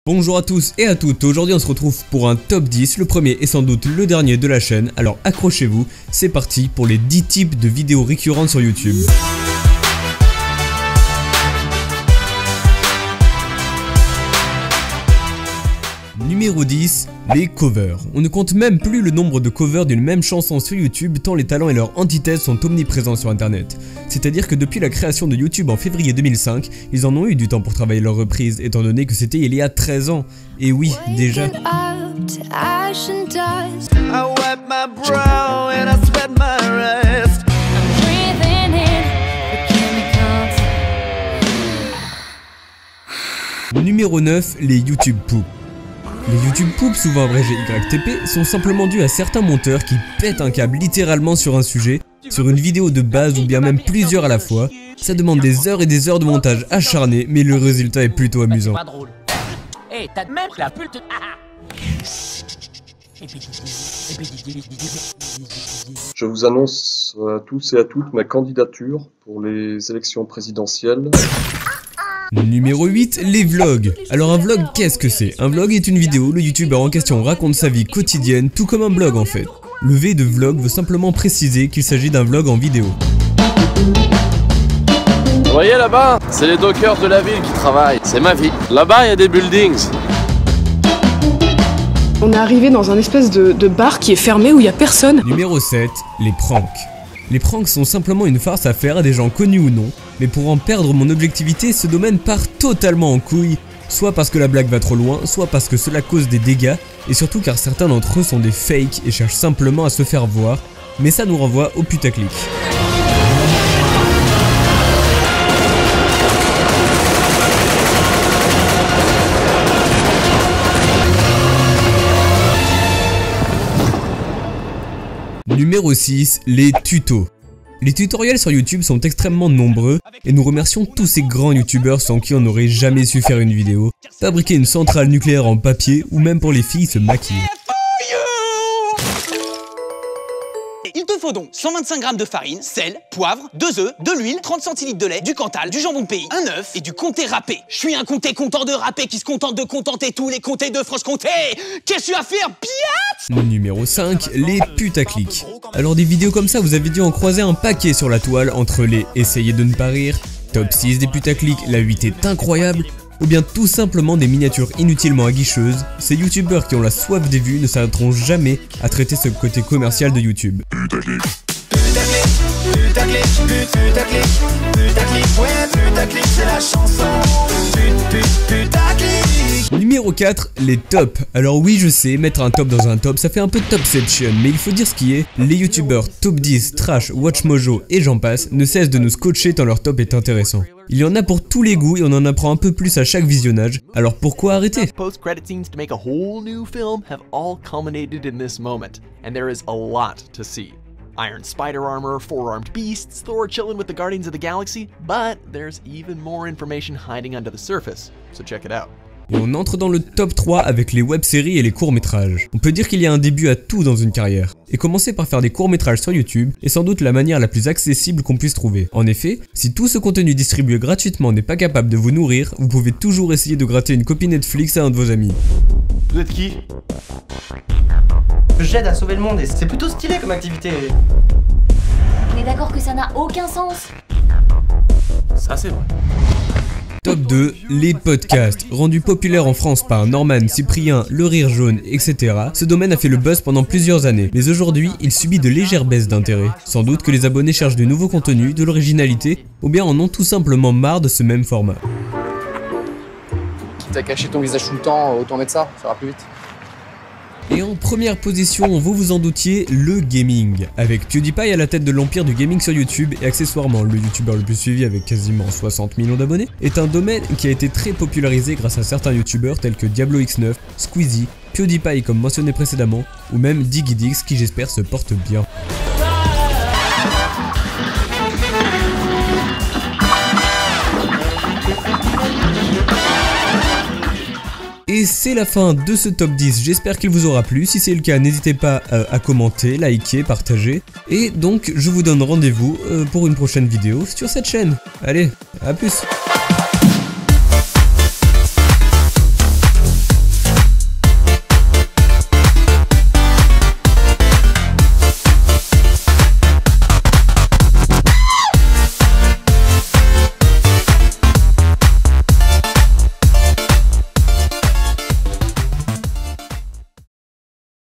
Bonjour à tous et à toutes, aujourd'hui on se retrouve pour un top 10, le premier et sans doute le dernier de la chaîne, alors accrochez-vous, c'est parti pour les 10 types de vidéos récurrentes sur YouTube. Numéro 10, les covers. On ne compte même plus le nombre de covers d'une même chanson sur YouTube tant les talents et leurs antithèses sont omniprésents sur internet. C'est-à-dire que depuis la création de YouTube en février 2005, ils en ont eu du temps pour travailler leur reprise étant donné que c'était il y a 13 ans. Et oui, déjà. Numéro 9, les YouTube Poop. Les YouTube Poop, souvent abrégés YTP, sont simplement dus à certains monteurs qui pètent un câble littéralement sur un sujet, sur une vidéo de base ou bien même plusieurs à la fois. Ça demande des heures et des heures de montage acharné, mais le résultat est plutôt amusant. Je vous annonce à tous et à toutes ma candidature pour les élections présidentielles. Numéro 8, les vlogs. Alors un vlog, qu'est-ce que c'est? Un vlog est une vidéo où le youtubeur en question raconte sa vie quotidienne, tout comme un blog en fait. Le V de vlog veut simplement préciser qu'il s'agit d'un vlog en vidéo. Vous voyez là-bas, c'est les dockers de la ville qui travaillent, c'est ma vie. Là-bas, il y a des buildings. On est arrivé dans un espèce de bar qui est fermé où il n'y a personne. Numéro 7, les pranks. Les pranks sont simplement une farce à faire à des gens connus ou non, mais pour en perdre mon objectivité, ce domaine part totalement en couille, soit parce que la blague va trop loin, soit parce que cela cause des dégâts, et surtout car certains d'entre eux sont des fakes et cherchent simplement à se faire voir, mais ça nous renvoie au putaclic. Numéro 6, les tutos. Les tutoriels sur YouTube sont extrêmement nombreux et nous remercions tous ces grands youtubeurs sans qui on n'aurait jamais su faire une vidéo, fabriquer une centrale nucléaire en papier ou même pour les filles se maquiller. Il te faut donc 125 g de farine, sel, poivre, 2 œufs, de l'huile, 30 centilitres de lait, du Cantal, du jambon de pays, un œuf et du comté râpé. Je suis un comté content de râpé qui se contente de contenter tous les comtés de Franche-Comté. Qu'est-ce que tu vas faire, piat? Numéro 5, les putaclics. Alors des vidéos comme ça, vous avez dû en croiser un paquet sur la toile entre les « Essayez de ne pas rire »,« Top 6 des putaclics, la 8 est incroyable », ou bien tout simplement des miniatures inutilement aguicheuses. Ces youtubeurs qui ont la soif des vues ne s'arrêteront jamais à traiter ce côté commercial de YouTube. Putaclic, putaclic, putaclic, putaclic, ouais, putaclic, c'est la chanson. Putaclic. Numéro 4, les tops. Alors oui, je sais, mettre un top dans un top, ça fait un peu topception, mais il faut dire ce qui est, les youtubeurs top 10, Trash, WatchMojo et j'en passe ne cessent de nous scotcher tant leur top est intéressant. Il y en a pour tous les goûts et on en apprend un peu plus à chaque visionnage, alors pourquoi arrêter? Post-credit scenes to make a whole new film have all culminated in this moment, and there is a lot to see. Iron spider armor, four-armed beasts, Thor chilling with the Guardians of the Galaxy, but there's even more information hiding under the surface, so check it out. Et on entre dans le top 3 avec les web-séries et les courts-métrages. On peut dire qu'il y a un début à tout dans une carrière. Et commencer par faire des courts-métrages sur YouTube est sans doute la manière la plus accessible qu'on puisse trouver. En effet, si tout ce contenu distribué gratuitement n'est pas capable de vous nourrir, vous pouvez toujours essayer de gratter une copie Netflix à un de vos amis. Vous êtes qui? J'aide à sauver le monde et c'est plutôt stylé comme activité. On est d'accord que ça n'a aucun sens? Ça c'est vrai. Top 2, les podcasts. Rendu populaire en France par Norman, Cyprien, Le Rire Jaune, etc. Ce domaine a fait le buzz pendant plusieurs années, mais aujourd'hui, il subit de légères baisses d'intérêt. Sans doute que les abonnés cherchent de nouveaux contenus, de l'originalité, ou bien en ont tout simplement marre de ce même format. Quitte à cacher ton visage tout le temps, autant mettre ça ira plus vite. Et en première position, vous vous en doutiez, le gaming. Avec PewDiePie à la tête de l'empire du gaming sur YouTube et accessoirement le youtubeur le plus suivi avec quasiment 60 millions d'abonnés, est un domaine qui a été très popularisé grâce à certains youtubeurs tels que Diablo X9, Squeezie, PewDiePie comme mentionné précédemment, ou même DiggyDix qui j'espère se porte bien. Et c'est la fin de ce top 10, j'espère qu'il vous aura plu, si c'est le cas n'hésitez pas à commenter, liker, partager, et donc je vous donne rendez-vous pour une prochaine vidéo sur cette chaîne. Allez, à plus.